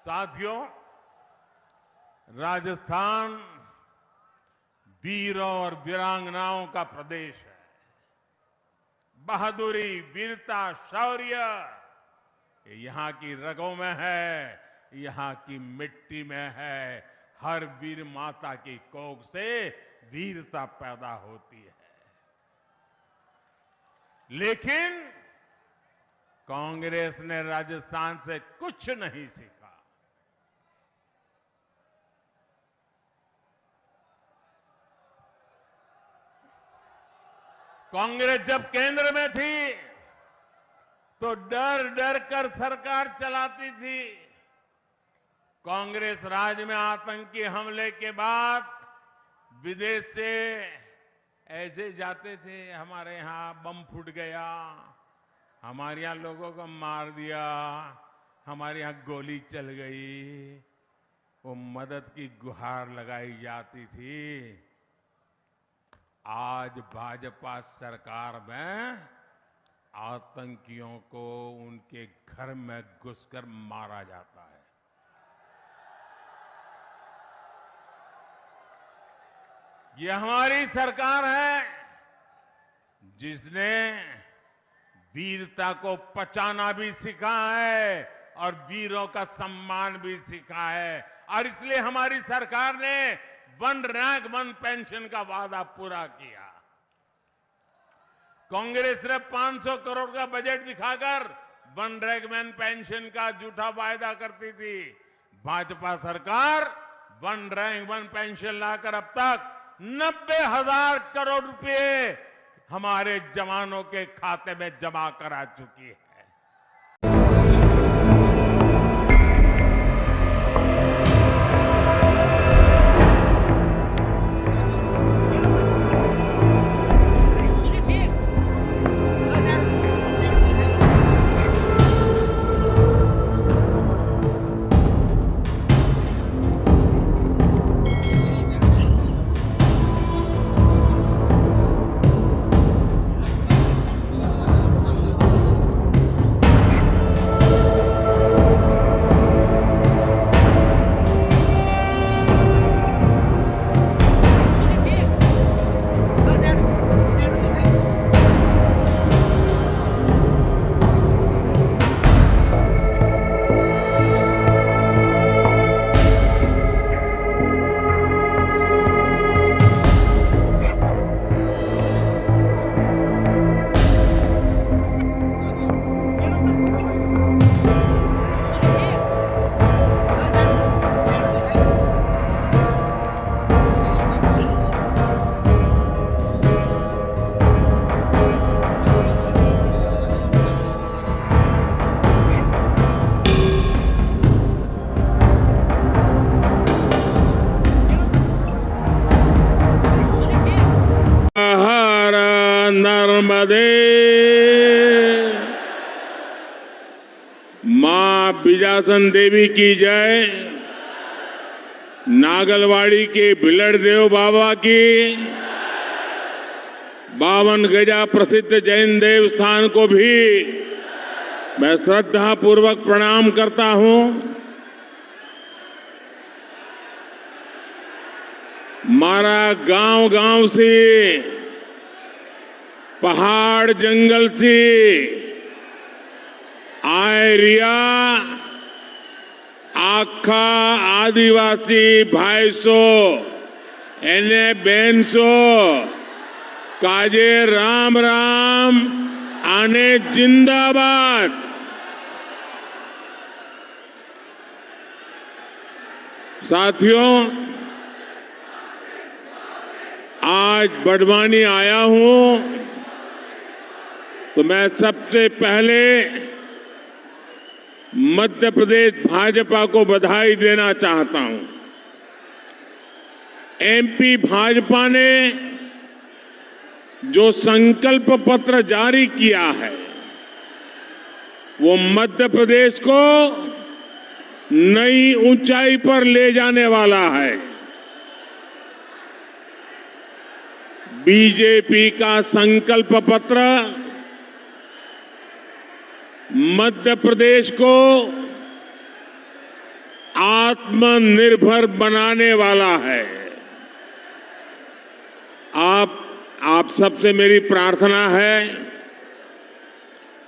साथियों, राजस्थान वीरों और वीरांगनाओं का प्रदेश है। बहादुरी, वीरता, शौर्य ये यहां की रगों में है, यहां की मिट्टी में है। हर वीर माता की कोख से वीरता पैदा होती है। लेकिन कांग्रेस ने राजस्थान से कुछ नहीं सीखा। कांग्रेस जब केंद्र में थी तो डर डर कर सरकार चलाती थी। कांग्रेस राज में आतंकी हमले के बाद विदेश से ऐसे जाते थे, हमारे यहां बम फूट गया, हमारे यहां लोगों को मार दिया, हमारे यहां गोली चल गई, वो मदद की गुहार लगाई जाती थी। आज भाजपा सरकार में आतंकियों को उनके घर में घुसकर मारा जाता है। ये हमारी सरकार है जिसने वीरता को पचाना भी सीखा है और वीरों का सम्मान भी सीखा है। और इसलिए हमारी सरकार ने वन रैंक वन पेंशन का वादा पूरा किया। कांग्रेस ने 500 करोड़ का बजट दिखाकर वन रैंक वन पेंशन का झूठा वायदा करती थी। भाजपा सरकार वन रैंक वन पेंशन लाकर अब तक 90,000 करोड़ रुपए हमारे जवानों के खाते में जमा करा चुकी है। नर्मदे मां बिजासन देवी की जय। नागलवाड़ी के भिलड़देव बाबा की। 52 गजा प्रसिद्ध जैन देव स्थान को भी मैं श्रद्धा पूर्वक प्रणाम करता हूं। मारा गांव गांव से, पहाड़ जंगल से आयरिया आखा आदिवासी भाईसो एने बेनसो काजे राम राम आने जिंदाबाद। साथियों, आज बड़वानी आया हूं तो मैं सबसे पहले मध्य प्रदेश भाजपा को बधाई देना चाहता हूं। एमपी भाजपा ने जो संकल्प पत्र जारी किया है वो मध्य प्रदेश को नई ऊंचाई पर ले जाने वाला है। बीजेपी का संकल्प पत्र मध्य प्रदेश को आत्मनिर्भर बनाने वाला है। आप सबसे मेरी प्रार्थना है,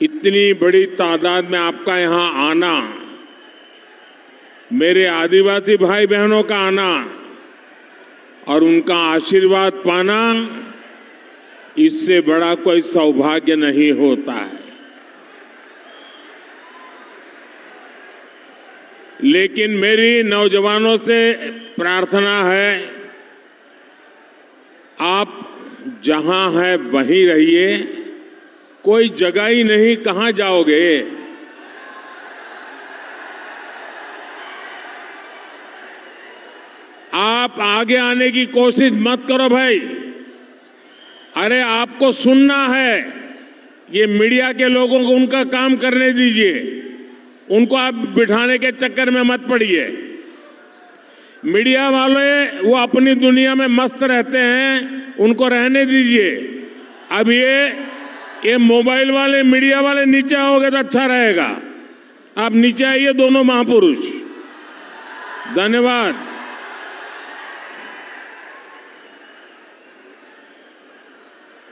इतनी बड़ी तादाद में आपका यहां आना, मेरे आदिवासी भाई बहनों का आना और उनका आशीर्वाद पाना, इससे बड़ा कोई सौभाग्य नहीं होता है। लेकिन मेरी नौजवानों से प्रार्थना है, आप जहां हैं वहीं रहिए, कोई जगह ही नहीं, कहां जाओगे? आप आगे आने की कोशिश मत करो भाई। अरे आपको सुनना है, ये मीडिया के लोगों को उनका काम करने दीजिए, उनको आप बिठाने के चक्कर में मत पड़िए। मीडिया वाले वो अपनी दुनिया में मस्त रहते हैं, उनको रहने दीजिए। अब ये मोबाइल वाले, मीडिया वाले नीचे आओगे तो अच्छा रहेगा। आप नीचे आइए दोनों महापुरुष। धन्यवाद।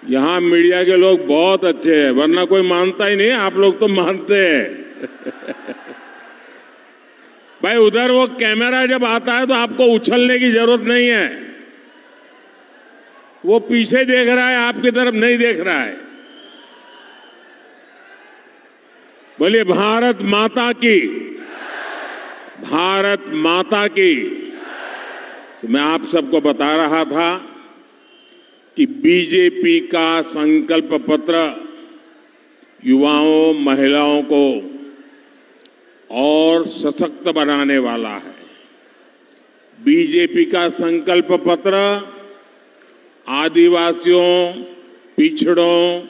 यहां मीडिया के लोग बहुत अच्छे हैं, वरना कोई मानता ही नहीं, आप लोग तो मानते हैं। भाई उधर वो कैमरा जब आता है तो आपको उछलने की जरूरत नहीं है, वो पीछे देख रहा है, आपकी तरफ नहीं देख रहा है। बोलिए भारत माता की, भारत माता की। तो मैं आप सबको बता रहा था कि बीजेपी का संकल्प पत्र युवाओं, महिलाओं को और सशक्त बनाने वाला है। बीजेपी का संकल्प पत्र आदिवासियों, पिछड़ों,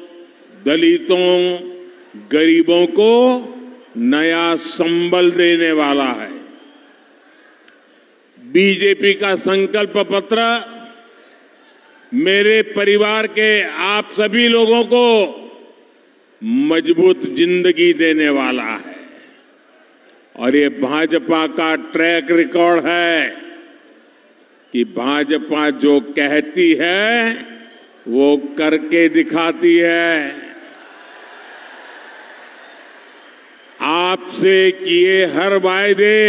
दलितों, गरीबों को नया संबल देने वाला है। बीजेपी का संकल्प पत्र मेरे परिवार के आप सभी लोगों को मजबूत जिंदगी देने वाला है। और ये भाजपा का ट्रैक रिकॉर्ड है कि भाजपा जो कहती है वो करके दिखाती है। आपसे किए हर वायदे,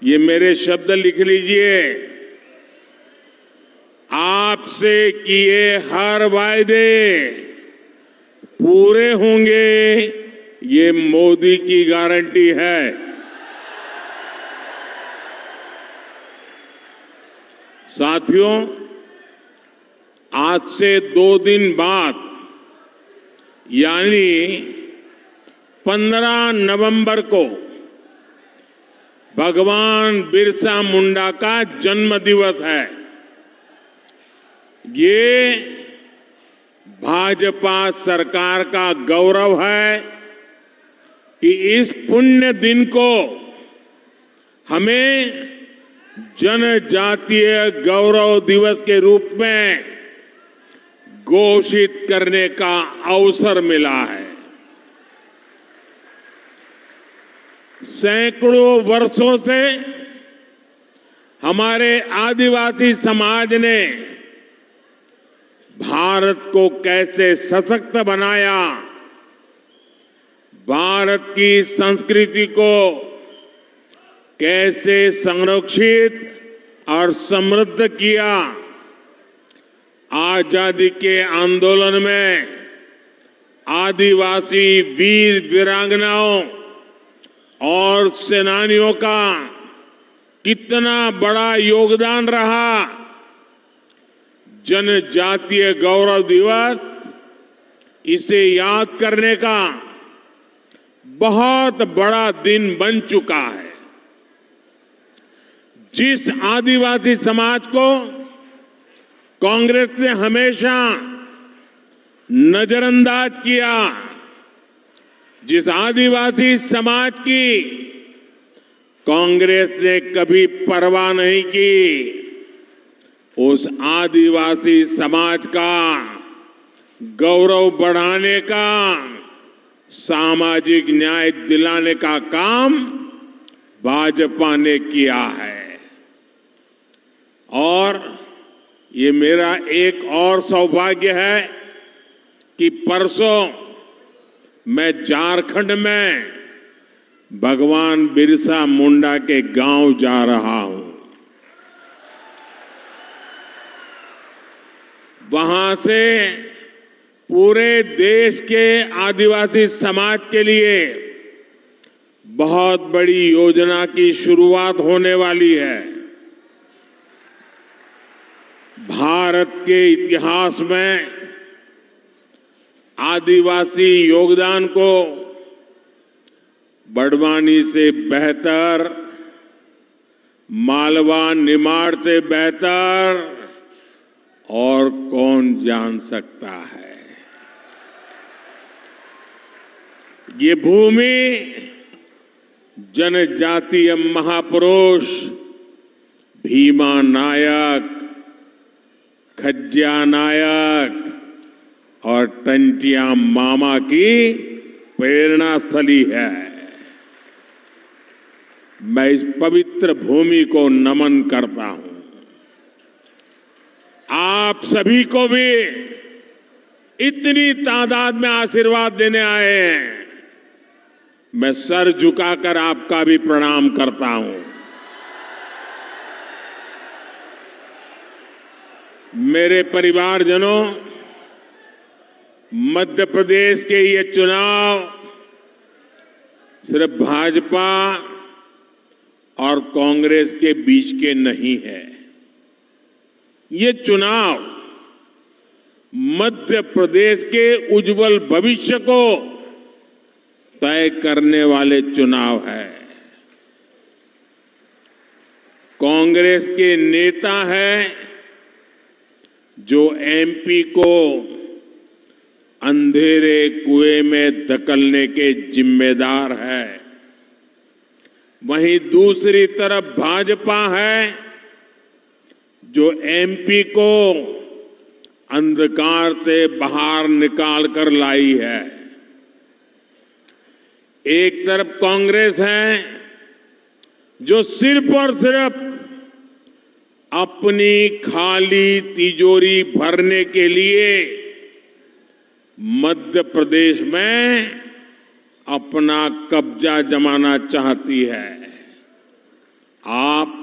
ये मेरे शब्द लिख लीजिए, आपसे किए हर वायदे पूरे होंगे, ये मोदी की गारंटी है। साथियों, आज से 2 दिन बाद यानी 15 नवंबर को भगवान बिरसा मुंडा का जन्म दिवस है। ये भाजपा सरकार का गौरव है कि इस पुण्य दिन को हमें जनजातीय गौरव दिवस के रूप में घोषित करने का अवसर मिला है। सैकड़ों वर्षों से हमारे आदिवासी समाज ने भारत को कैसे सशक्त बनाया, भारत की संस्कृति को कैसे संरक्षित और समृद्ध किया। आजादी के आंदोलन में आदिवासी वीर वीरांगनाओं और सेनानियों का कितना बड़ा योगदान रहा। जनजातीय गौरव दिवस इसे याद करने का बहुत बड़ा दिन बन चुका है। जिस आदिवासी समाज को कांग्रेस ने हमेशा नजरअंदाज किया, जिस आदिवासी समाज की कांग्रेस ने कभी परवाह नहीं की, उस आदिवासी समाज का गौरव बढ़ाने का, सामाजिक न्याय दिलाने का काम भाजपा ने किया है। और ये मेरा एक और सौभाग्य है कि परसों मैं झारखंड में भगवान बिरसा मुंडा के गांव जा रहा हूं। वहां से पूरे देश के आदिवासी समाज के लिए बहुत बड़ी योजना की शुरुआत होने वाली है। भारत के इतिहास में आदिवासी योगदान को बड़वानी से बेहतर, मालवा निमाड़ से बेहतर और कौन जान सकता है। ये भूमि जनजातीय महापुरुष भीमा नायक, खज्जिया नायक और टंटिया मामा की प्रेरणा स्थली है। मैं इस पवित्र भूमि को नमन करता हूं। आप सभी को भी इतनी तादाद में आशीर्वाद देने आए हैं, मैं सर झुकाकर आपका भी प्रणाम करता हूं। मेरे परिवारजनों, मध्य प्रदेश के ये चुनाव सिर्फ भाजपा और कांग्रेस के बीच के नहीं है। ये चुनाव मध्य प्रदेश के उज्जवल भविष्य को तय करने वाले चुनाव है। कांग्रेस के नेता हैं जो एमपी को अंधेरे कुएं में धकेलने के जिम्मेदार है। वहीं दूसरी तरफ भाजपा है जो एमपी को अंधकार से बाहर निकाल कर लाई है। एक तरफ कांग्रेस है जो सिर्फ और सिर्फ अपनी खाली तिजोरी भरने के लिए मध्य प्रदेश में अपना कब्जा जमाना चाहती है। आप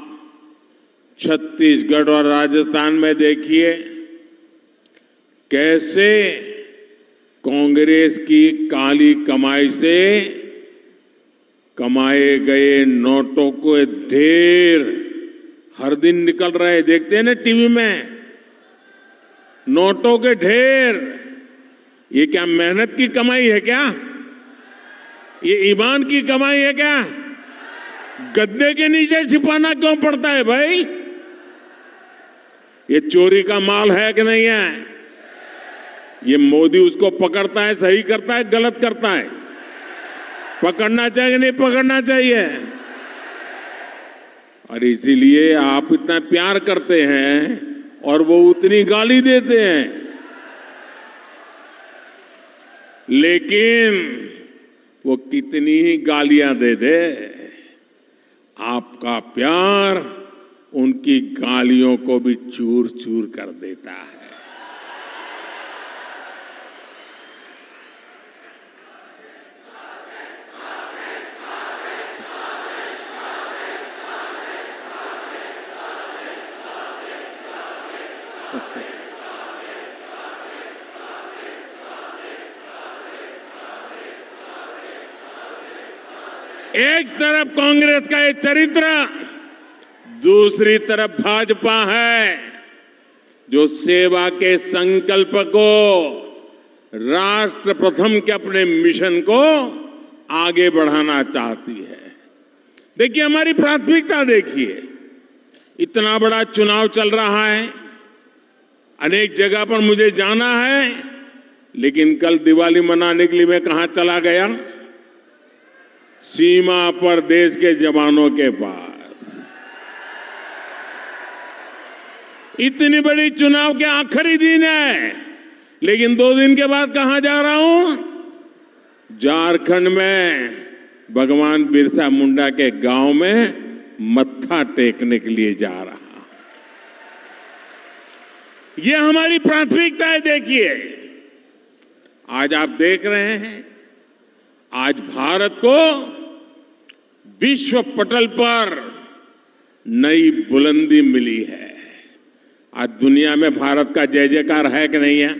छत्तीसगढ़ और राजस्थान में देखिए कैसे कांग्रेस की काली कमाई से कमाए गए नोटों को ढेर हर दिन निकल रहे, देखते हैं ना टीवी में, नोटों के ढेर। ये क्या मेहनत की कमाई है क्या? ये ईमान की कमाई है क्या? गद्दे के नीचे छिपाना क्यों पड़ता है भाई? ये चोरी का माल है कि नहीं है? ये मोदी उसको पकड़ता है, सही करता है, गलत करता है? पकड़ना चाहिए नहीं पकड़ना चाहिए? और इसीलिए आप इतना प्यार करते हैं और वो उतनी गाली देते हैं। लेकिन वो कितनी ही गालियां दे दे, आपका प्यार उनकी गालियों को भी चूर चूर कर देता है। एक तरफ कांग्रेस का ये चरित्र, दूसरी तरफ भाजपा है जो सेवा के संकल्प को, राष्ट्र प्रथम के अपने मिशन को आगे बढ़ाना चाहती है। देखिए हमारी प्राथमिकता देखिए, इतना बड़ा चुनाव चल रहा है, अनेक जगह पर मुझे जाना है, लेकिन कल दिवाली मनाने के लिए मैं कहां चला गया? सीमा पर देश के जवानों के पास। इतनी बड़ी चुनाव के आखिरी दिन है, लेकिन 2 दिन के बाद कहां जा रहा हूं? झारखंड में भगवान बिरसा मुंडा के गांव में मत्था टेकने के लिए जा रहा। ये हमारी प्राथमिकता है। देखिए, आज आप देख रहे हैं, आज भारत को विश्व पटल पर नई बुलंदी मिली है। आज दुनिया में भारत का जय जयकार है कि नहीं है?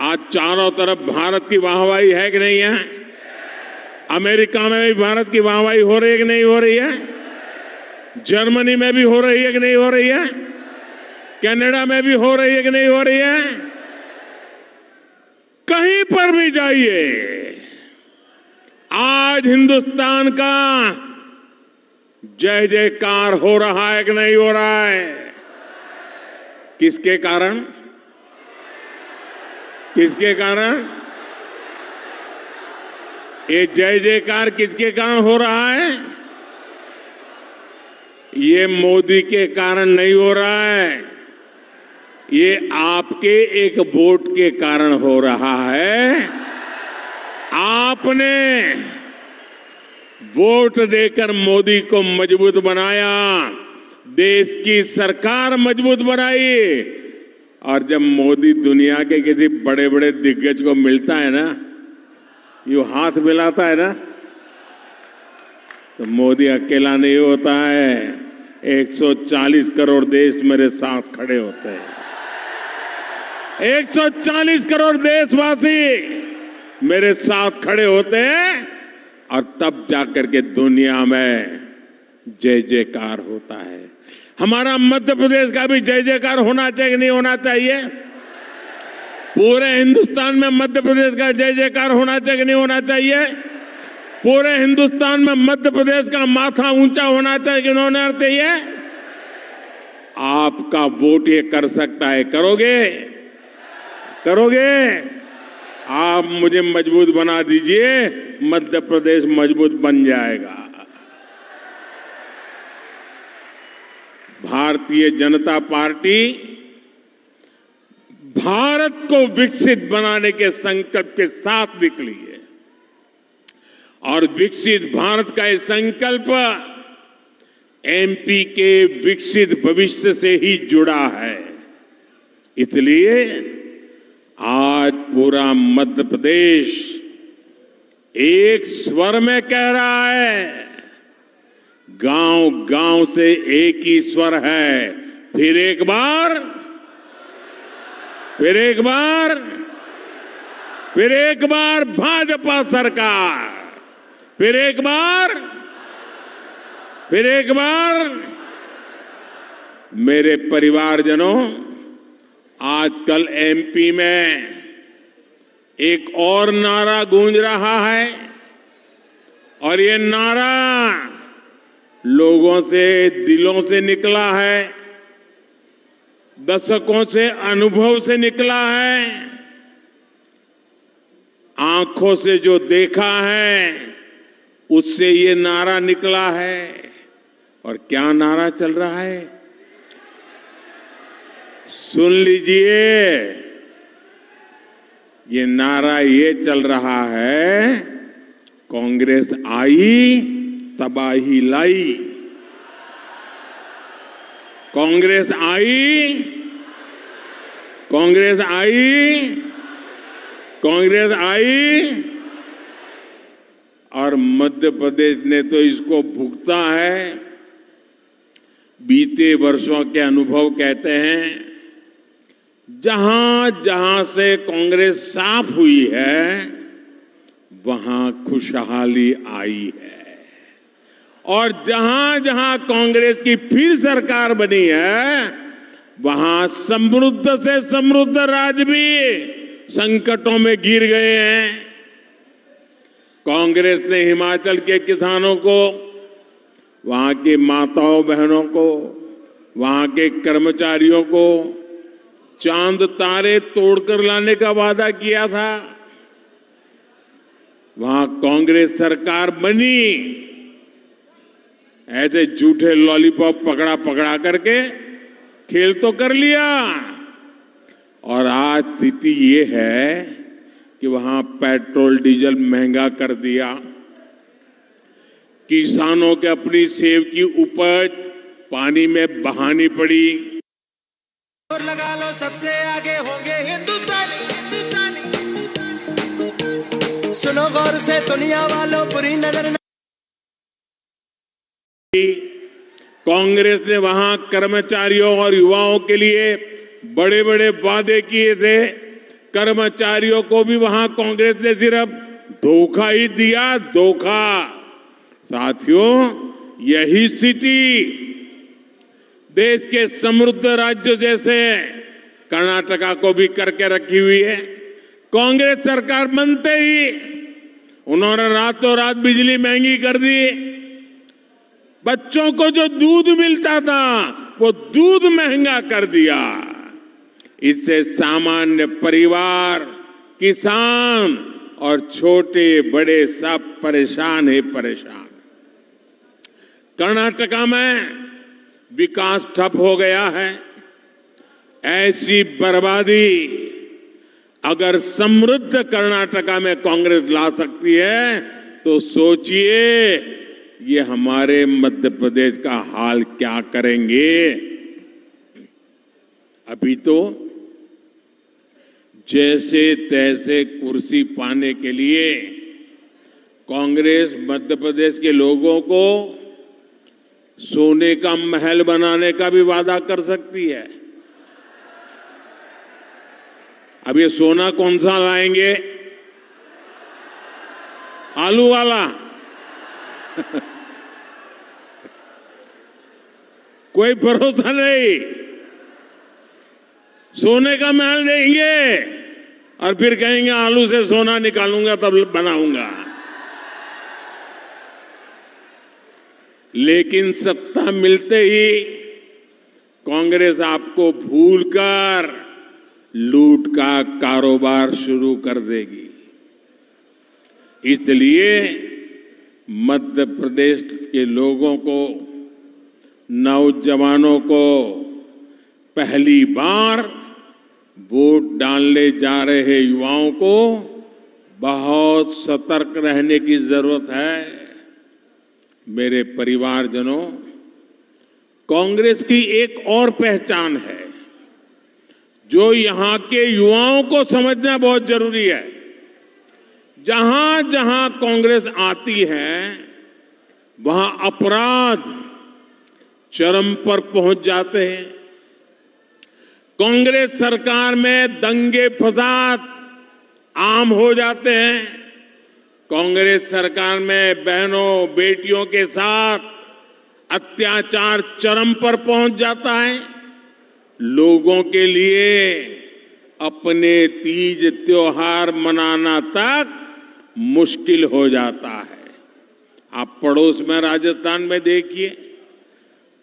आज चारों तरफ भारत की वाहवाही है कि नहीं है? अमेरिका में भी भारत की वाहवाही हो रही है कि नहीं हो रही है? जर्मनी में भी हो रही है कि नहीं हो रही है? कनाडा में भी हो रही है कि नहीं हो रही है? कहीं पर भी जाइए, आज हिंदुस्तान का जय जयकार हो रहा है कि नहीं हो रहा है? किसके कारण? किसके कारण? ये जय जयकार किसके कारण हो रहा है? ये मोदी के कारण नहीं हो रहा है, ये आपके एक वोट के कारण हो रहा है। आपने वोट देकर मोदी को मजबूत बनाया, देश की सरकार मजबूत बनाई, और जब मोदी दुनिया के किसी बड़े बड़े दिग्गज को मिलता है ना, यूं हाथ मिलाता है ना, तो मोदी अकेला नहीं होता है, 140 करोड़ देश मेरे साथ खड़े होते हैं। 140 करोड़ देशवासी मेरे साथ खड़े होते हैं, और तब जाकर के दुनिया में जय जयकार होता है। हमारा मध्य प्रदेश का भी जय जयकार होना चाहिए कि नहीं होना चाहिए? पूरे हिंदुस्तान में मध्य प्रदेश का जय जयकार होना चाहिए कि नहीं होना चाहिए? पूरे हिंदुस्तान में मध्य प्रदेश का माथा ऊंचा होना चाहिए कि नहीं होना चाहिए? आपका वोट ये कर सकता है। करोगे? करोगे? आप मुझे मजबूत बना दीजिए, मध्य प्रदेश मजबूत बन जाएगा। भारतीय जनता पार्टी भारत को विकसित बनाने के संकल्प के साथ निकली है, और विकसित भारत का ये संकल्प एमपी के विकसित भविष्य से ही जुड़ा है। इसलिए आज पूरा मध्य प्रदेश एक स्वर में कह रहा है, गांव गांव से एक ही स्वर है। फिर एक बार, फिर एक बार, फिर एक बार भाजपा सरकार, फिर एक बार, फिर एक बार। मेरे परिवारजनों, आजकल एमपी में एक और नारा गूंज रहा है, और ये नारा लोगों से, दिलों से निकला है, दशकों से अनुभव से निकला है, आंखों से जो देखा है उससे ये नारा निकला है। और क्या नारा चल रहा है? सुन लीजिए, ये नारा ये चल रहा है, कांग्रेस आई तबाही लाई। कांग्रेस आई, कांग्रेस आई, कांग्रेस आई, और मध्य प्रदेश ने तो इसको भुगता है। बीते वर्षों के अनुभव कहते हैं, जहां जहां से कांग्रेस साफ हुई है, वहां खुशहाली आई है, और जहां जहां कांग्रेस की फिर सरकार बनी है, वहां समृद्ध से समृद्ध राज्य भी संकटों में गिर गए हैं। कांग्रेस ने हिमाचल के किसानों को, वहां की माताओं बहनों को, वहां के कर्मचारियों को चांद तारे तोड़कर लाने का वादा किया था। वहां कांग्रेस सरकार बनी, ऐसे झूठे लॉलीपॉप पकड़ा पकड़ा करके खेल तो कर लिया, और आज स्थिति ये है कि वहां पेट्रोल डीजल महंगा कर दिया, किसानों के अपनी सेब की उपज पानी में बहानी पड़ी। और लगा लो सबसे आगे होंगे हिंदुस्तानी, हिंदुस्तानी। सुनो गौर से दुनिया वालों, बुरी नजर न। कांग्रेस ने वहां कर्मचारियों और युवाओं के लिए बड़े बड़े वादे किए थे। कर्मचारियों को भी वहां कांग्रेस ने सिर्फ धोखा ही दिया, धोखा। साथियों, यही स्थिति देश के समृद्ध राज्यों जैसे कर्नाटका को भी करके रखी हुई है। कांग्रेस सरकार बनते ही उन्होंने रातों रात बिजली महंगी कर दी। बच्चों को जो दूध मिलता था वो दूध महंगा कर दिया। इससे सामान्य परिवार, किसान और छोटे बड़े सब परेशान ही परेशान। कर्नाटका में विकास ठप हो गया है। ऐसी बर्बादी अगर समृद्ध कर्नाटका में कांग्रेस ला सकती है तो सोचिए ये हमारे मध्य प्रदेश का हाल क्या करेंगे। अभी तो जैसे तैसे कुर्सी पाने के लिए कांग्रेस मध्य प्रदेश के लोगों को सोने का महल बनाने का भी वादा कर सकती है। अब ये सोना कौन सा लाएंगे? आलू वाला? कोई भरोसा नहीं। सोने का महल देंगे और फिर कहेंगे आलू से सोना निकालूंगा तब बनाऊंगा। लेकिन सत्ता मिलते ही कांग्रेस आपको भूलकर लूट का कारोबार शुरू कर देगी। इसलिए मध्य प्रदेश के लोगों को, नौजवानों को पहली बार वोट डालने जा रहे युवाओं को बहुत सतर्क रहने की जरूरत है। मेरे परिवारजनों, कांग्रेस की एक और पहचान है जो यहां के युवाओं को समझना बहुत जरूरी है। जहां जहां कांग्रेस आती है वहां अपराध चरम पर पहुंच जाते हैं। कांग्रेस सरकार में दंगे फसाद आम हो जाते हैं। कांग्रेस सरकार में बहनों बेटियों के साथ अत्याचार चरम पर पहुंच जाता है। लोगों के लिए अपने तीज त्योहार मनाना तक मुश्किल हो जाता है। आप पड़ोस में राजस्थान में देखिए,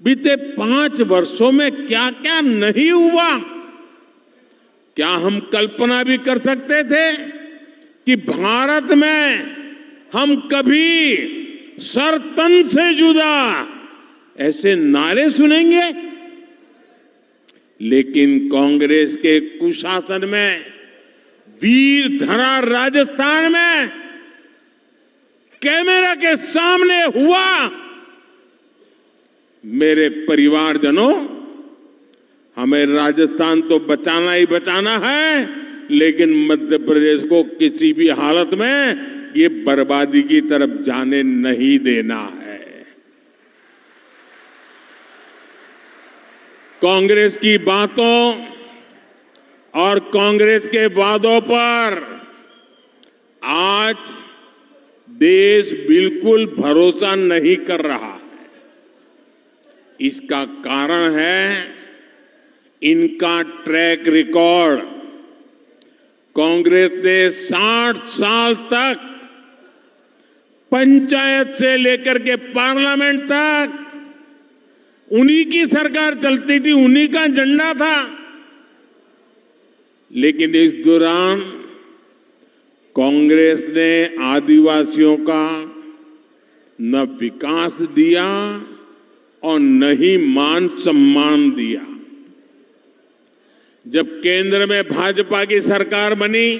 बीते 5 वर्षों में क्या क्या नहीं हुआ। क्या हम कल्पना भी कर सकते थे कि भारत में हम कभी सर तन से जुदा ऐसे नारे सुनेंगे? लेकिन कांग्रेस के कुशासन में वीर धरा राजस्थान में कैमरा के सामने हुआ। मेरे परिवारजनों, हमें राजस्थान तो बचाना ही बचाना है, लेकिन मध्य प्रदेश को किसी भी हालत में ये बर्बादी की तरफ जाने नहीं देना है। कांग्रेस की बातों और कांग्रेस के वादों पर आज देश बिल्कुल भरोसा नहीं कर रहा है। इसका कारण है इनका ट्रैक रिकॉर्ड। कांग्रेस ने 60 साल तक पंचायत से लेकर के पार्लियामेंट तक उन्हीं की सरकार चलती थी, उन्हीं का झंडा था। लेकिन इस दौरान कांग्रेस ने आदिवासियों का न विकास दिया और न ही मान सम्मान दिया। जब केंद्र में भाजपा की सरकार बनी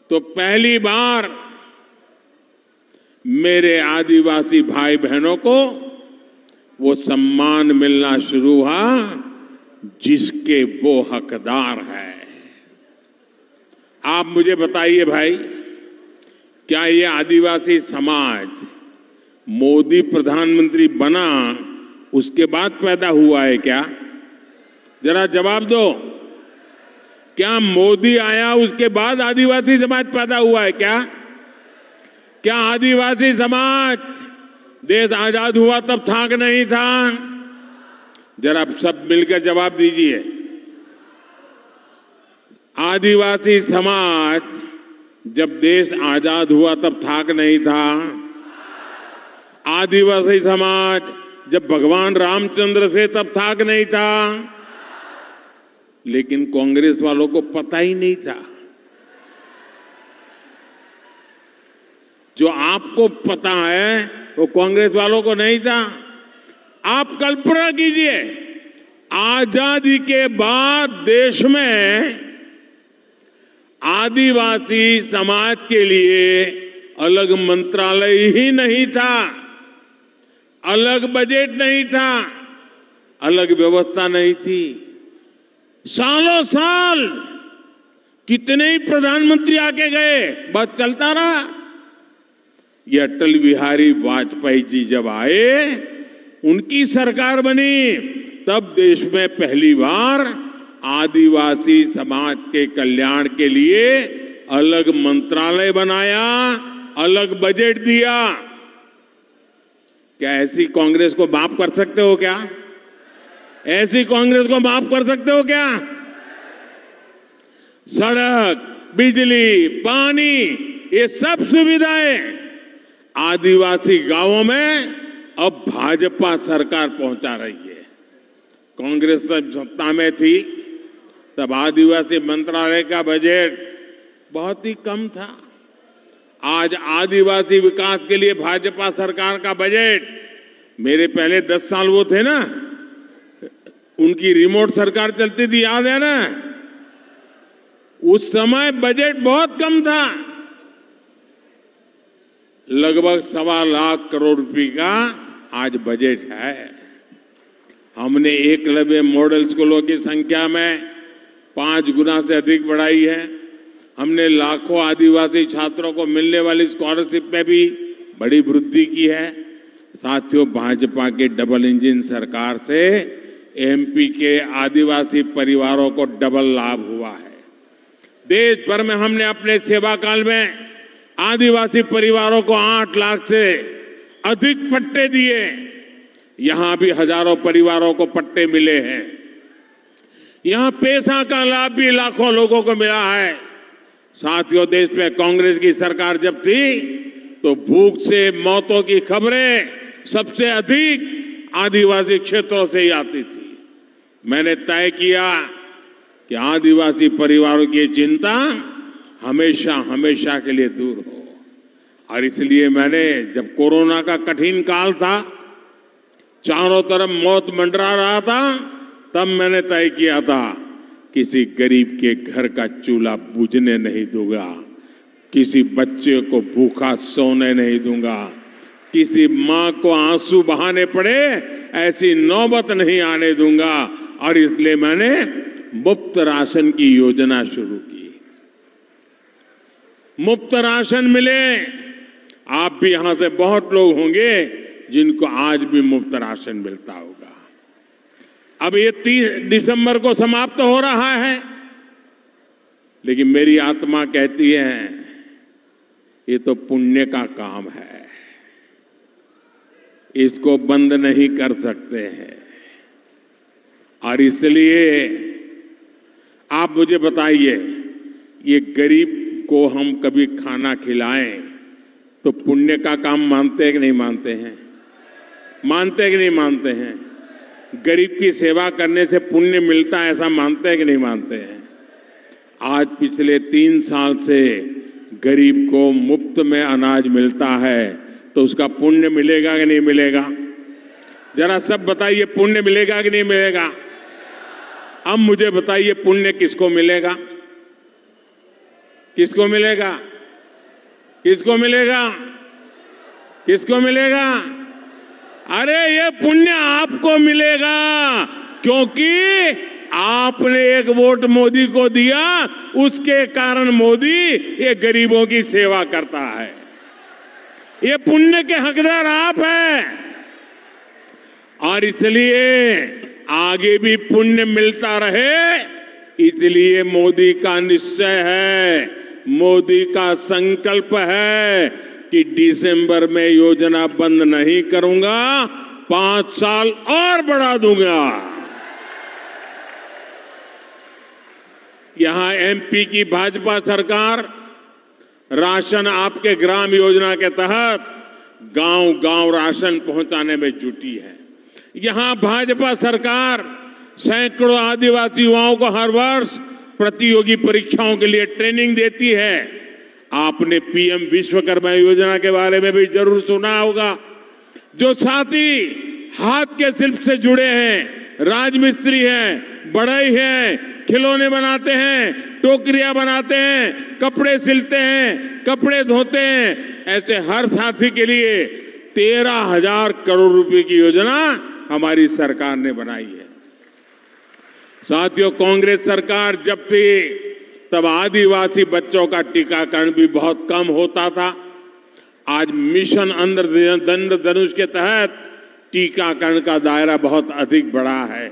तो पहली बार मेरे आदिवासी भाई बहनों को वो सम्मान मिलना शुरू हुआ जिसके वो हकदार है। आप मुझे बताइए भाई, क्या ये आदिवासी समाज मोदी प्रधानमंत्री बना उसके बाद पैदा हुआ है क्या? जरा जवाब दो। क्या मोदी आया उसके बाद आदिवासी समाज पैदा हुआ है क्या? क्या आदिवासी समाज देश आजाद हुआ तब था कि नहीं था? जरा सब मिलकर जवाब दीजिए। आदिवासी समाज जब देश आजाद हुआ तब था कि नहीं था? आदिवासी समाज जब भगवान रामचंद्र थे तब था कि नहीं था? लेकिन कांग्रेस वालों को पता ही नहीं था। जो आपको पता है वो कांग्रेस वालों को नहीं था। आप कल्पना कीजिए, आजादी के बाद देश में आदिवासी समाज के लिए अलग मंत्रालय ही नहीं था, अलग बजट नहीं था, अलग व्यवस्था नहीं थी। सालों साल कितने ही प्रधानमंत्री आके गए, बस चलता रहा। ये अटल बिहारी वाजपेयी जी जब आए, उनकी सरकार बनी, तब देश में पहली बार आदिवासी समाज के कल्याण के लिए अलग मंत्रालय बनाया, अलग बजट दिया। क्या ऐसी कांग्रेस को माफ कर सकते हो क्या? ऐसी कांग्रेस को माफ कर सकते हो क्या? सड़क, बिजली, पानी, ये सब सुविधाएं आदिवासी गांवों में अब भाजपा सरकार पहुंचा रही है। कांग्रेस जब सत्ता में थी तब आदिवासी मंत्रालय का बजट बहुत ही कम था। आज आदिवासी विकास के लिए भाजपा सरकार का बजट, मेरे पहले 10 साल वो थे ना, उनकी रिमोट सरकार चलती थी, याद है ना? उस समय बजट बहुत कम था, लगभग 1.25 लाख करोड़ रुपए का आज बजट है। हमने एकलव्य मॉडल स्कूलों की संख्या में 5 गुना से अधिक बढ़ाई है। हमने लाखों आदिवासी छात्रों को मिलने वाली स्कॉलरशिप में भी बड़ी वृद्धि की है। साथियों, भाजपा के डबल इंजन सरकार से एमपी के आदिवासी परिवारों को डबल लाभ हुआ है। देश भर में हमने अपने सेवा काल में आदिवासी परिवारों को 8 लाख से अधिक पट्टे दिए। यहां भी हजारों परिवारों को पट्टे मिले हैं। यहां पेशा का लाभ भी लाखों लोगों को मिला है। साथियों, देश में कांग्रेस की सरकार जब थी तो भूख से मौतों की खबरें सबसे अधिक आदिवासी क्षेत्रों से ही आती थी। मैंने तय किया कि आदिवासी परिवारों की चिंता हमेशा हमेशा के लिए दूर हो, और इसलिए मैंने, जब कोरोना का कठिन काल था, चारों तरफ मौत मंडरा रहा था, तब मैंने तय किया था किसी गरीब के घर का चूल्हा बुझने नहीं दूंगा, किसी बच्चे को भूखा सोने नहीं दूंगा, किसी मां को आंसू बहाने पड़े ऐसी नौबत नहीं आने दूंगा। और इसलिए मैंने मुफ्त राशन की योजना शुरू की। मुफ्त राशन मिले। आप भी यहां से बहुत लोग होंगे जिनको आज भी मुफ्त राशन मिलता होगा। अब ये 30 दिसंबर को समाप्त हो रहा है, लेकिन मेरी आत्मा कहती है ये तो पुण्य का काम है, इसको बंद नहीं कर सकते हैं। और इसलिए आप मुझे बताइए, ये गरीब को हम कभी खाना खिलाएं तो पुण्य का काम मानते हैं कि नहीं मानते हैं? मानते हैं कि नहीं मानते हैं? गरीब की सेवा करने से पुण्य मिलता है, ऐसा मानते हैं कि नहीं मानते हैं? आज पिछले 3 साल से गरीब को मुफ्त में अनाज मिलता है, तो उसका पुण्य मिलेगा कि नहीं मिलेगा? जरा सब बताइए, पुण्य मिलेगा कि नहीं मिलेगा? अब मुझे बताइए, पुण्य किसको मिलेगा? किसको मिलेगा? किसको मिलेगा? किसको मिलेगा? अरे ये पुण्य आपको मिलेगा, क्योंकि आपने एक वोट मोदी को दिया, उसके कारण मोदी ये गरीबों की सेवा करता है। ये पुण्य के हकदार आप हैं, और इसलिए आगे भी पुण्य मिलता रहे, इसलिए मोदी का निश्चय है, मोदी का संकल्प है कि दिसंबर में योजना बंद नहीं करूंगा, 5 साल और बढ़ा दूंगा। यहां एमपी की भाजपा सरकार राशन आपके ग्राम योजना के तहत गांव-गांव राशन पहुंचाने में जुटी है। यहां भाजपा सरकार सैकड़ों आदिवासी युवाओं को हर वर्ष प्रतियोगी परीक्षाओं के लिए ट्रेनिंग देती है। आपने पीएम विश्वकर्मा योजना के बारे में भी जरूर सुना होगा। जो साथी हाथ के शिल्प से जुड़े हैं, राजमिस्त्री हैं, बढ़ई हैं, खिलौने बनाते हैं, टोकरियां बनाते हैं, कपड़े सिलते हैं, कपड़े धोते हैं, ऐसे हर साथी के लिए 13,000 करोड़ रुपए की योजना हमारी सरकार ने बनाई है। साथियों, कांग्रेस सरकार जब थी तब आदिवासी बच्चों का टीकाकरण भी बहुत कम होता था। आज मिशन इंद्रधनुष के तहत टीकाकरण का दायरा बहुत अधिक बढ़ा है।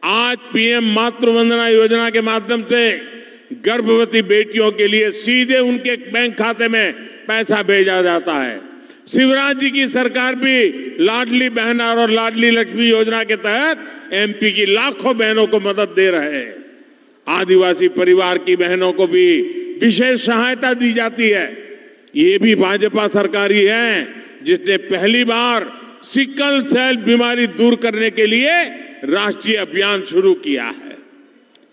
आज पीएम मातृ वंदना योजना के माध्यम से गर्भवती बेटियों के लिए सीधे उनके बैंक खाते में पैसा भेजा जाता है। शिवराज जी की सरकार भी लाडली बहन और लाडली लक्ष्मी योजना के तहत एमपी की लाखों बहनों को मदद दे रहे हैं। आदिवासी परिवार की बहनों को भी विशेष सहायता दी जाती है। ये भी भाजपा सरकार ही है जिसने पहली बार सिकल सेल बीमारी दूर करने के लिए राष्ट्रीय अभियान शुरू किया है।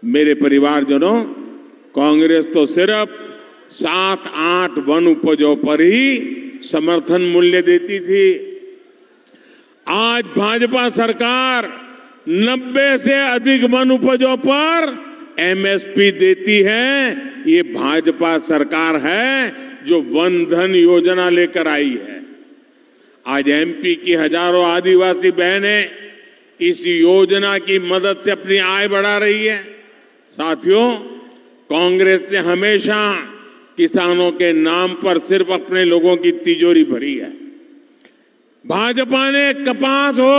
मेरे परिवारजनों, कांग्रेस तो सिर्फ 7-8 वन उपजों पर ही समर्थन मूल्य देती थी। आज भाजपा सरकार 90 से अधिक वन उपजों पर एमएसपी देती है। ये भाजपा सरकार है जो वन धन योजना लेकर आई है। आज एमपी की हजारों आदिवासी बहनें इस योजना की मदद से अपनी आय बढ़ा रही है। साथियों, कांग्रेस ने हमेशा किसानों के नाम पर सिर्फ अपने लोगों की तिजोरी भरी है। भाजपा ने कपास हो,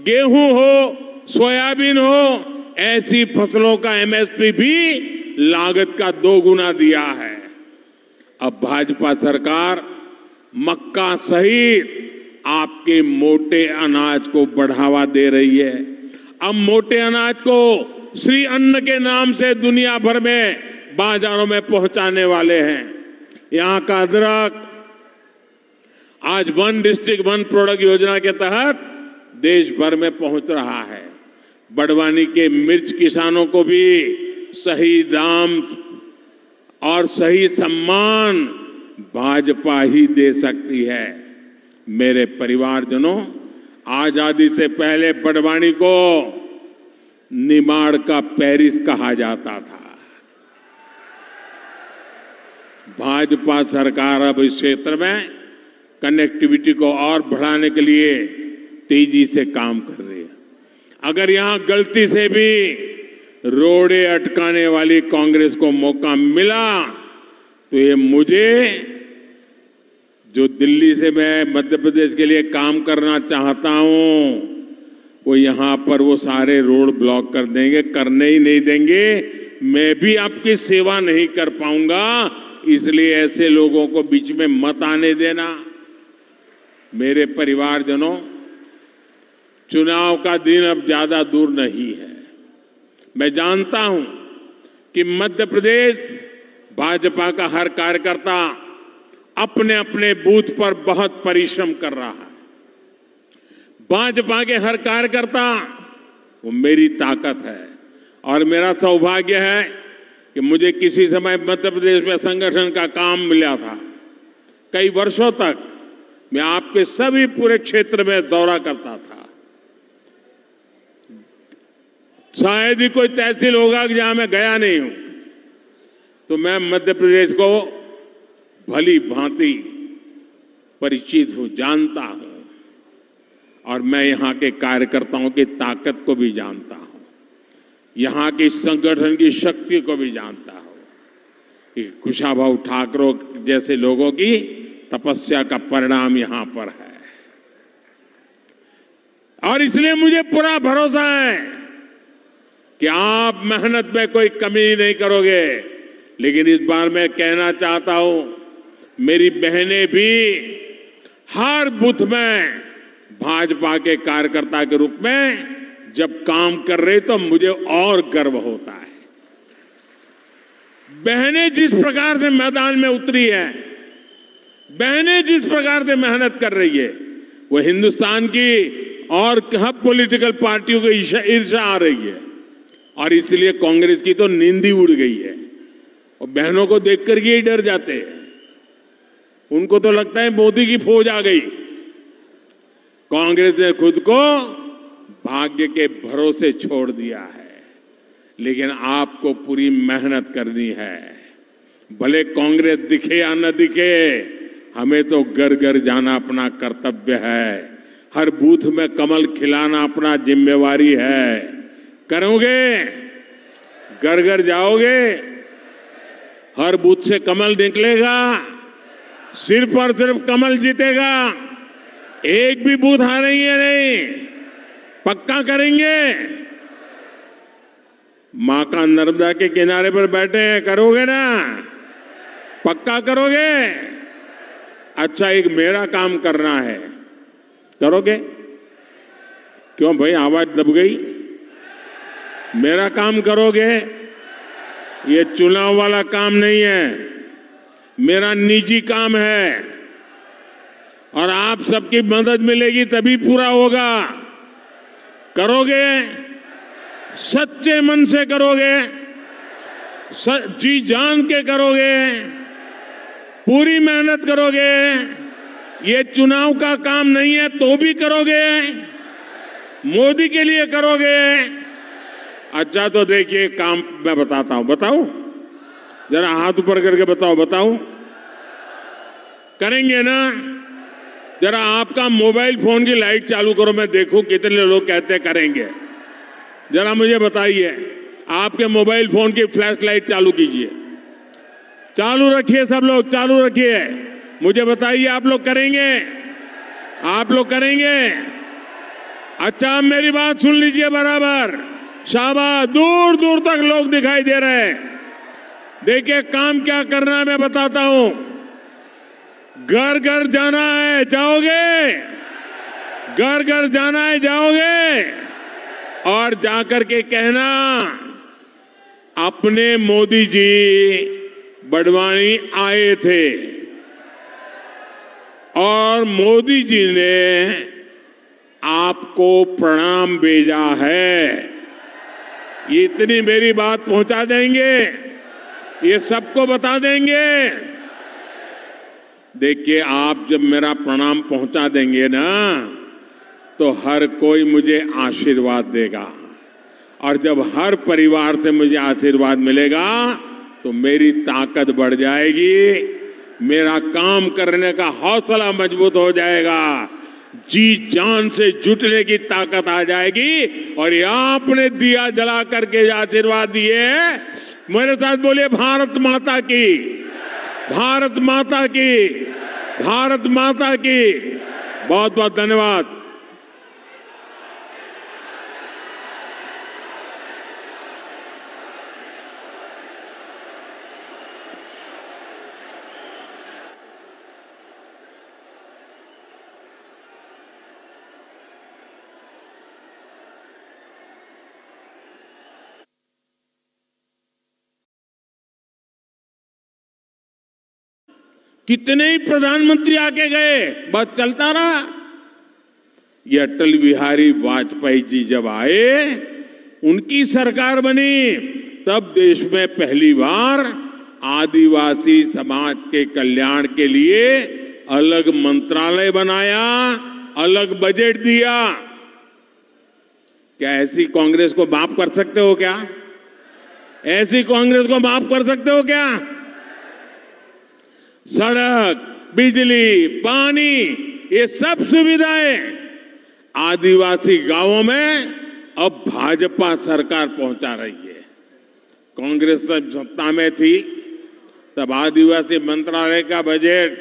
गेहूं हो, सोयाबीन हो, ऐसी फसलों का एमएसपी भी लागत का 2 गुना दिया है। अब भाजपा सरकार मक्का सहित आपके मोटे अनाज को बढ़ावा दे रही है। अब मोटे अनाज को श्री अन्न के नाम से दुनिया भर में बाजारों में पहुंचाने वाले हैं। यहां का अदरक आज वन डिस्ट्रिक्ट वन प्रोडक्ट योजना के तहत देश भर में पहुंच रहा है। बड़वानी के मिर्च किसानों को भी सही दाम और सही सम्मान भाजपा ही दे सकती है। मेरे परिवारजनों, आजादी से पहले बड़वानी को निमाड़ का पेरिस कहा जाता था। भाजपा सरकार अब इस क्षेत्र में कनेक्टिविटी को और बढ़ाने के लिए तेजी से काम कर रही है। अगर यहां गलती से भी रोड़े अटकाने वाली कांग्रेस को मौका मिला तो ये मुझे, जो दिल्ली से मैं मध्य प्रदेश के लिए काम करना चाहता हूं, वो यहां पर वो सारे रोड ब्लॉक कर देंगे, करने ही नहीं देंगे। मैं भी आपकी सेवा नहीं कर पाऊंगा, इसलिए ऐसे लोगों को बीच में मत आने देना। मेरे परिवारजनों, चुनाव का दिन अब ज्यादा दूर नहीं है। मैं जानता हूं कि मध्य प्रदेश भाजपा का हर कार्यकर्ता अपने अपने बूथ पर बहुत परिश्रम कर रहा है। भाजपा के हर कार्यकर्ता वो मेरी ताकत है और मेरा सौभाग्य है कि मुझे किसी समय मध्य प्रदेश में संगठन का काम मिला था। कई वर्षों तक मैं आपके सभी पूरे क्षेत्र में दौरा करता था। शायद ही कोई तहसील होगा कि जहां मैं गया नहीं हूं। तो मैं मध्य प्रदेश को भली भांति परिचित हूं, जानता हूं, और मैं यहां के कार्यकर्ताओं की ताकत को भी जानता हूं, यहां की संगठन की शक्ति को भी जानता हूं कि कुशाभाऊ ठाकरे जैसे लोगों की तपस्या का परिणाम यहां पर है। और इसलिए मुझे पूरा भरोसा है कि आप मेहनत में कोई कमी नहीं करोगे। लेकिन इस बार मैं कहना चाहता हूं, मेरी बहनें भी हर बूथ में भाजपा के कार्यकर्ता के रूप में जब काम कर रहे तो मुझे और गर्व होता है। बहनें जिस प्रकार से मैदान में उतरी है, बहनें जिस प्रकार से मेहनत कर रही है, वो हिंदुस्तान की और हब पॉलिटिकल पार्टियों को ईर्ष्या आ रही है। और इसलिए कांग्रेस की तो नींद ही उड़ गई है और बहनों को देखकर ये डर जाते हैं। उनको तो लगता है मोदी की फौज आ गई। कांग्रेस ने खुद को भाग्य के भरोसे छोड़ दिया है। लेकिन आपको पूरी मेहनत करनी है। भले कांग्रेस दिखे या न दिखे, हमें तो घर घर जाना अपना कर्तव्य है। हर बूथ में कमल खिलाना अपना जिम्मेवारी है। करोगे? घर घर जाओगे? हर बूथ से कमल निकलेगा, सिर्फ और सिर्फ कमल जीतेगा। एक भी बूथ हारेंगे नहीं, पक्का करेंगे। मां का नर्मदा के किनारे पर बैठे हैं, करोगे ना? पक्का करोगे? अच्छा, एक मेरा काम करना है, करोगे? क्यों भाई, आवाज दब गई? मेरा काम करोगे? ये चुनाव वाला काम नहीं है, मेरा निजी काम है और आप सबकी मदद मिलेगी तभी पूरा होगा। करोगे? सच्चे मन से करोगे? जी जान के करोगे? पूरी मेहनत करोगे? ये चुनाव का काम नहीं है तो भी करोगे? मोदी के लिए करोगे? अच्छा, तो देखिए काम मैं बताता हूं। बताऊं? जरा हाथ ऊपर करके बताओ। करेंगे ना? जरा आपका मोबाइल फोन की लाइट चालू करो, मैं देखूं कितने लोग कहते करेंगे। जरा मुझे बताइए, आपके मोबाइल फोन की फ्लैश लाइट चालू कीजिए। चालू रखिए, सब लोग चालू रखिए। मुझे बताइए, आप लोग करेंगे? आप लोग करेंगे? अच्छा, अब मेरी बात सुन लीजिए बराबर। शाबाश, दूर दूर तक लोग दिखाई दे रहे हैं। देखिए काम क्या करना है, मैं बताता हूं। घर घर जाना है, जाओगे? घर घर जाना है, जाओगे? और जाकर के कहना, अपने मोदी जी बड़वानी आए थे और मोदी जी ने आपको प्रणाम भेजा है। ये इतनी मेरी बात पहुंचा देंगे, ये सबको बता देंगे। देखिए, आप जब मेरा प्रणाम पहुंचा देंगे ना, तो हर कोई मुझे आशीर्वाद देगा। और जब हर परिवार से मुझे आशीर्वाद मिलेगा तो मेरी ताकत बढ़ जाएगी, मेरा काम करने का हौसला मजबूत हो जाएगा, जी जान से जुटने की ताकत आ जाएगी। और ये आपने दिया जला करके आशीर्वाद दिए, मेरे साथ बोलिए, भारत माता की, भारत माता की, भारत माता की। बहुत बहुत धन्यवाद। कितने ही प्रधानमंत्री आके गए, बस चलता रहा। ये अटल बिहारी वाजपेयी जी जब आए, उनकी सरकार बनी, तब देश में पहली बार आदिवासी समाज के कल्याण के लिए अलग मंत्रालय बनाया, अलग बजट दिया। क्या ऐसी कांग्रेस को माफ कर सकते हो क्या? ऐसी कांग्रेस को माफ कर सकते हो क्या? सड़क, बिजली, पानी, ये सब सुविधाएं आदिवासी गांवों में अब भाजपा सरकार पहुंचा रही है। कांग्रेस जब सत्ता में थी तब आदिवासी मंत्रालय का बजट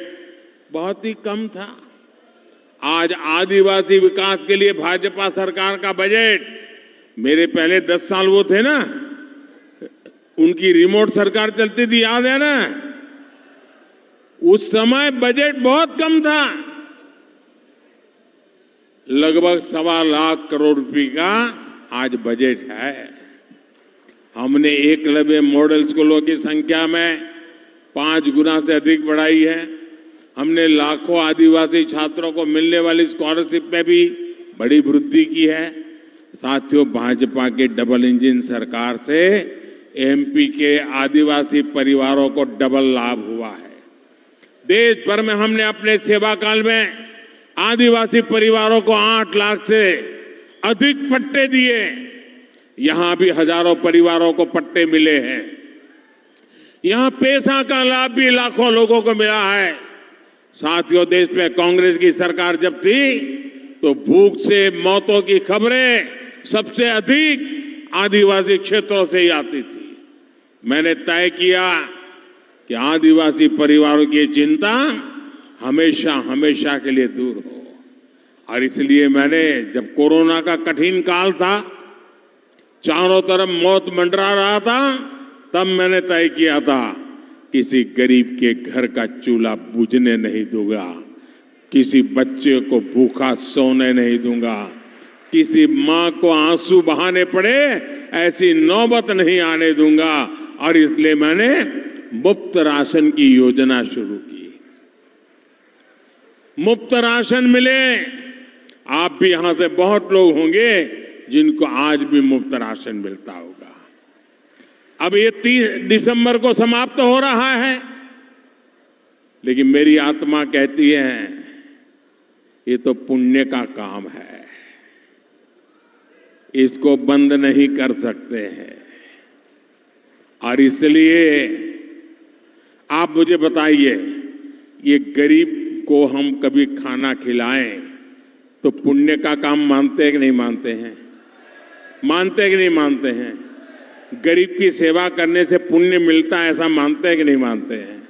बहुत ही कम था। आज आदिवासी विकास के लिए भाजपा सरकार का बजट, मेरे पहले 10 साल वो थे ना, उनकी रिमोट सरकार चलती थी, याद है ना? उस समय बजट बहुत कम था, लगभग 1.25 लाख करोड़ रुपए का आज बजट है। हमने एकलव्य मॉडल स्कूलों की संख्या में 5 गुना से अधिक बढ़ाई है। हमने लाखों आदिवासी छात्रों को मिलने वाली स्कॉलरशिप में भी बड़ी वृद्धि की है। साथियों, भाजपा के डबल इंजन सरकार से एमपी के आदिवासी परिवारों को डबल लाभ हुआ है। देश भर में हमने अपने सेवा काल में आदिवासी परिवारों को 8 लाख से अधिक पट्टे दिए। यहां भी हजारों परिवारों को पट्टे मिले हैं। यहां पैसा का लाभ भी लाखों लोगों को मिला है। साथियों, देश में कांग्रेस की सरकार जब थी तो भूख से मौतों की खबरें सबसे अधिक आदिवासी क्षेत्रों से ही आती थी। मैंने तय किया कि आदिवासी परिवारों की चिंता हमेशा हमेशा के लिए दूर हो, और इसलिए मैंने, जब कोरोना का कठिन काल था, चारों तरफ मौत मंडरा रहा था, तब मैंने तय किया था किसी गरीब के घर का चूल्हा बुझने नहीं दूंगा, किसी बच्चे को भूखा सोने नहीं दूंगा, किसी मां को आंसू बहाने पड़े ऐसी नौबत नहीं आने दूंगा। और इसलिए मैंने मुफ्त राशन की योजना शुरू की। मुफ्त राशन मिले। आप भी यहां से बहुत लोग होंगे जिनको आज भी मुफ्त राशन मिलता होगा। अब ये 30 दिसंबर को समाप्त हो रहा है, लेकिन मेरी आत्मा कहती है ये तो पुण्य का काम है, इसको बंद नहीं कर सकते हैं। और इसलिए आप मुझे बताइए, ये गरीब को हम कभी खाना खिलाएं तो पुण्य का काम मानते हैं कि नहीं मानते हैं? मानते हैं कि नहीं मानते हैं? गरीब की सेवा करने से पुण्य मिलता है, ऐसा मानते हैं कि नहीं मानते हैं?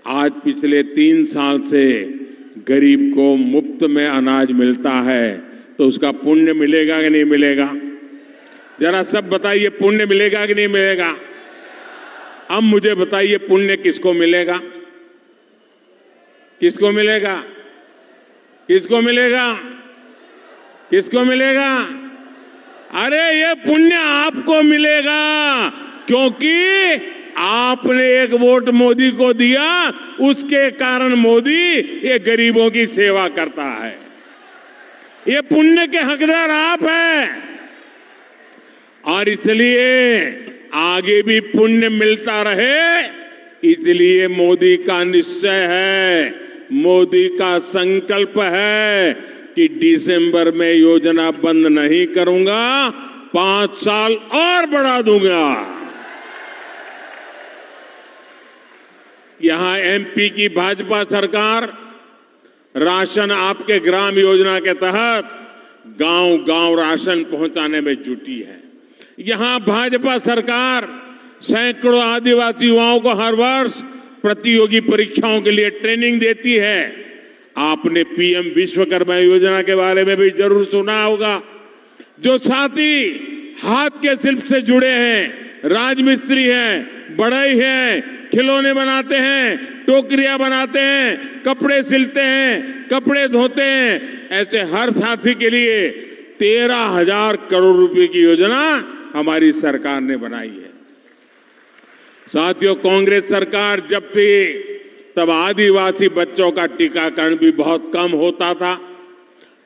आज पिछले 3 साल से गरीब को मुफ्त में अनाज मिलता है, तो उसका पुण्य मिलेगा कि नहीं मिलेगा? जरा सब बताइए, पुण्य मिलेगा कि नहीं मिलेगा? अब मुझे बताइए, पुण्य किसको मिलेगा? किसको मिलेगा? किसको मिलेगा? किसको मिलेगा? अरे ये पुण्य आपको मिलेगा, क्योंकि आपने एक वोट मोदी को दिया, उसके कारण मोदी ये गरीबों की सेवा करता है। ये पुण्य के हकदार आप हैं, और इसलिए आगे भी पुण्य मिलता रहे, इसलिए मोदी का निश्चय है, मोदी का संकल्प है कि दिसंबर में योजना बंद नहीं करूंगा, 5 साल और बढ़ा दूंगा। यहां एमपी की भाजपा सरकार राशन आपके ग्राम योजना के तहत गांव-गांव राशन पहुंचाने में जुटी है। यहां भाजपा सरकार सैकड़ों आदिवासी युवाओं को हर वर्ष प्रतियोगी परीक्षाओं के लिए ट्रेनिंग देती है। आपने पीएम विश्वकर्मा योजना के बारे में भी जरूर सुना होगा। जो साथी हाथ के शिल्प से जुड़े हैं, राजमिस्त्री हैं, बढ़ई हैं, खिलौने बनाते हैं, टोकरियां बनाते हैं, कपड़े सिलते हैं, कपड़े धोते हैं, ऐसे हर साथी के लिए 13,000 करोड़ रुपए की योजना हमारी सरकार ने बनाई है। साथियों, कांग्रेस सरकार जब थी तब आदिवासी बच्चों का टीकाकरण भी बहुत कम होता था।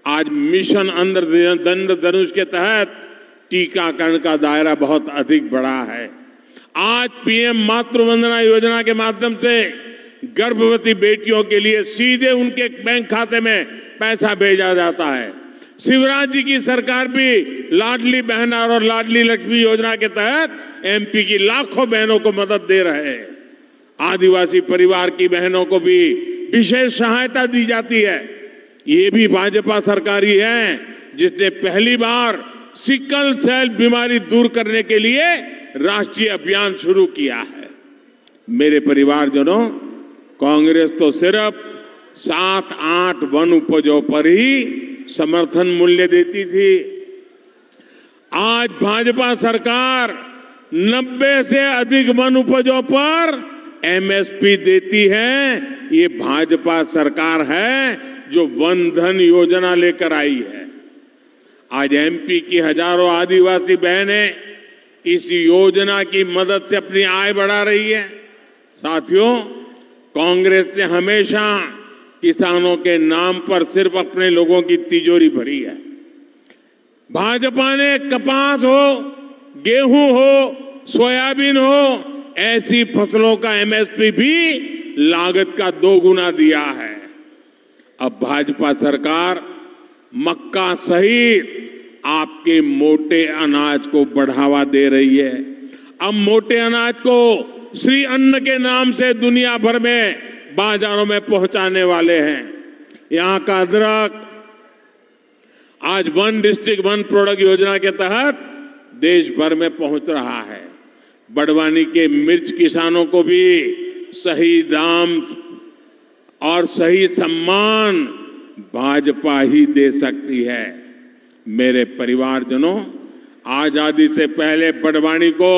आज मिशन इंद्रधनुष के तहत टीकाकरण का दायरा बहुत अधिक बढ़ा है। आज पीएम मातृ वंदना योजना के माध्यम से गर्भवती बेटियों के लिए सीधे उनके बैंक खाते में पैसा भेजा जाता है। शिवराज जी की सरकार भी लाडली बहन और लाडली लक्ष्मी योजना के तहत एमपी की लाखों बहनों को मदद दे रहे हैं। आदिवासी परिवार की बहनों को भी विशेष सहायता दी जाती है। ये भी भाजपा सरकार ही है जिसने पहली बार सिकल सेल बीमारी दूर करने के लिए राष्ट्रीय अभियान शुरू किया है। मेरे परिवारजनों, कांग्रेस तो सिर्फ 7-8 वन उपजों पर ही समर्थन मूल्य देती थी। आज भाजपा सरकार 90 से अधिक वन उपजों पर एमएसपी देती है। ये भाजपा सरकार है जो वन धन योजना लेकर आई है। आज एमपी की हजारों आदिवासी बहनें इस योजना की मदद से अपनी आय बढ़ा रही है। साथियों, कांग्रेस ने हमेशा किसानों के नाम पर सिर्फ अपने लोगों की तिजोरी भरी है। भाजपा ने कपास हो, गेहूं हो, सोयाबीन हो, ऐसी फसलों का एमएसपी भी लागत का 2 गुना दिया है। अब भाजपा सरकार मक्का सहित आपके मोटे अनाज को बढ़ावा दे रही है। अब मोटे अनाज को श्री अन्न के नाम से दुनिया भर में बाजारों में पहुंचाने वाले हैं। यहां का अदरक आज वन डिस्ट्रिक्ट वन प्रोडक्ट योजना के तहत देश भर में पहुंच रहा है। बड़वानी के मिर्च किसानों को भी सही दाम और सही सम्मान भाजपा ही दे सकती है। मेरे परिवारजनों, आजादी से पहले बड़वानी को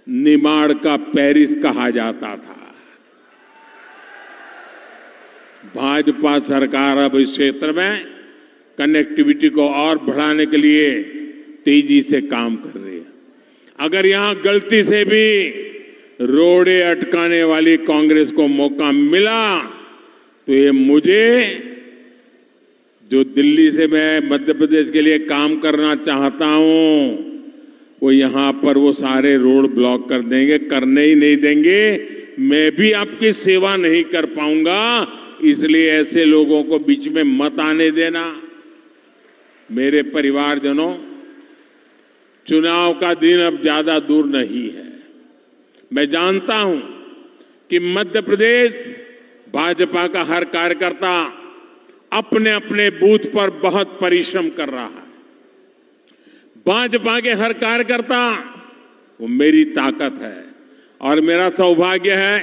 निमाड़ का पेरिस कहा जाता था। भाजपा सरकार अब इस क्षेत्र में कनेक्टिविटी को और बढ़ाने के लिए तेजी से काम कर रही है। अगर यहां गलती से भी रोड़े अटकाने वाली कांग्रेस को मौका मिला तो ये मुझे, जो दिल्ली से मैं मध्य प्रदेश के लिए काम करना चाहता हूं, वो यहां पर वो सारे रोड ब्लॉक कर देंगे, करने ही नहीं देंगे। मैं भी आपकी सेवा नहीं कर पाऊंगा, इसलिए ऐसे लोगों को बीच में मत आने देना। मेरे परिवारजनों, चुनाव का दिन अब ज्यादा दूर नहीं है। मैं जानता हूं कि मध्य प्रदेश भाजपा का हर कार्यकर्ता अपने अपने बूथ पर बहुत परिश्रम कर रहा है। भाजपा के हर कार्यकर्ता वो मेरी ताकत है और मेरा सौभाग्य है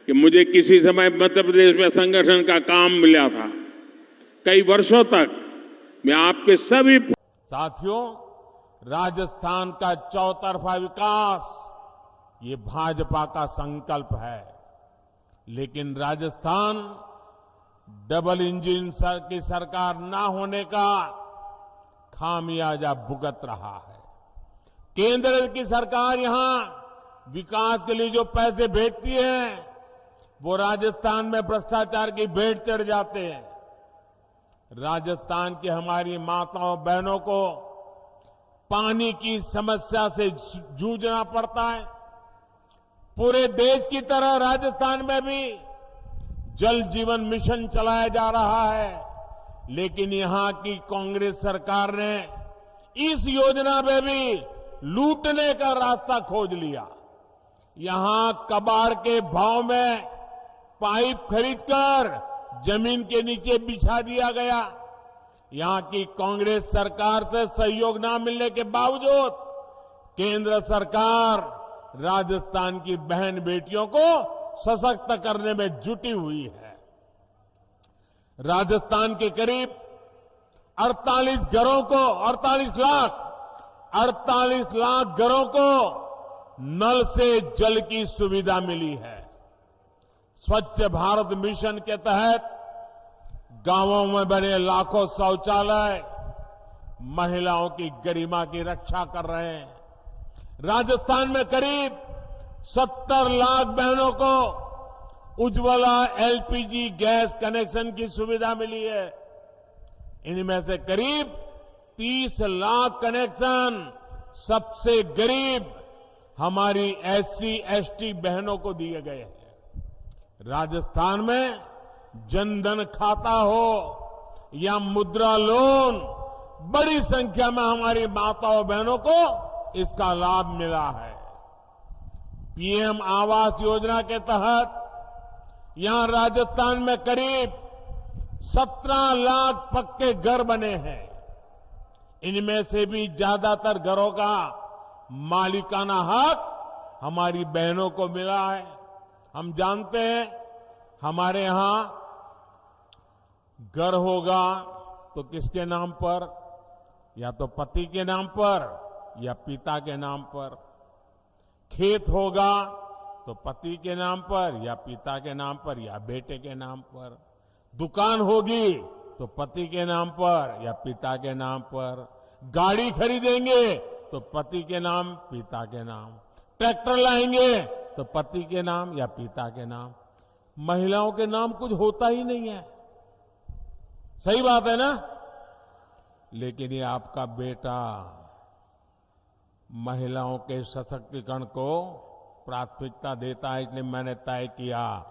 कि मुझे किसी समय मध्य प्रदेश में संगठन का काम मिला था। कई वर्षों तक मैं आपके सभी साथियों, राजस्थान का चौतरफा विकास ये भाजपा का संकल्प है, लेकिन राजस्थान डबल इंजन की सरकार ना होने का खामियाजा भुगत रहा है। केंद्र की सरकार यहां विकास के लिए जो पैसे भेजती है वो राजस्थान में भ्रष्टाचार की भेंट चढ़ जाते हैं। राजस्थान की हमारी माताओं बहनों को पानी की समस्या से जूझना पड़ता है। पूरे देश की तरह राजस्थान में भी जल जीवन मिशन चलाया जा रहा है, लेकिन यहां की कांग्रेस सरकार ने इस योजना में भी लूटने का रास्ता खोज लिया। यहां कबाड़ के भाव में पाइप खरीदकर जमीन के नीचे बिछा दिया गया। यहां की कांग्रेस सरकार से सहयोग न मिलने के बावजूद केंद्र सरकार राजस्थान की बहन बेटियों को सशक्त करने में जुटी हुई है। राजस्थान के करीब 48 लाख घरों को नल से जल की सुविधा मिली है। स्वच्छ भारत मिशन के तहत गांवों में बने लाखों शौचालय महिलाओं की गरिमा की रक्षा कर रहे हैं। राजस्थान में करीब 70 लाख बहनों को उज्ज्वला एलपीजी गैस कनेक्शन की सुविधा मिली है। इनमें से करीब 30 लाख कनेक्शन सबसे गरीब हमारी एससी एसटी बहनों को दिए गए हैं। राजस्थान में जनधन खाता हो या मुद्रा लोन, बड़ी संख्या में हमारी माताओं बहनों को इसका लाभ मिला है। पीएम आवास योजना के तहत यहां राजस्थान में करीब 17 लाख पक्के घर बने हैं। इनमें से भी ज्यादातर घरों का मालिकाना हक हमारी बहनों को मिला है। हम जानते हैं हमारे यहां घर होगा तो किसके नाम पर, या तो पति के नाम पर या पिता के नाम पर। खेत होगा तो पति के नाम पर या पिता के नाम पर या बेटे के नाम पर। दुकान होगी तो पति के नाम पर या पिता के नाम पर। गाड़ी खरीदेंगे तो पति के नाम पिता के नाम। ट्रैक्टर लाएंगे तो पति के नाम या पिता के नाम। महिलाओं के नाम कुछ होता ही नहीं है। सही बात है ना? लेकिन ये आपका बेटा महिलाओं के सशक्तिकरण को प्राथमिकता देता है, इसलिए मैंने तय किया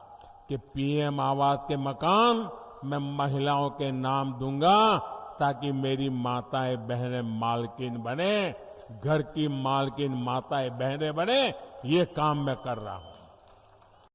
कि पीएम आवास के मकान मैं महिलाओं के नाम दूंगा, ताकि मेरी माताएं बहनें मालकिन बने, घर की मालकिन माताएं बहनें बने। ये काम मैं कर रहा हूं।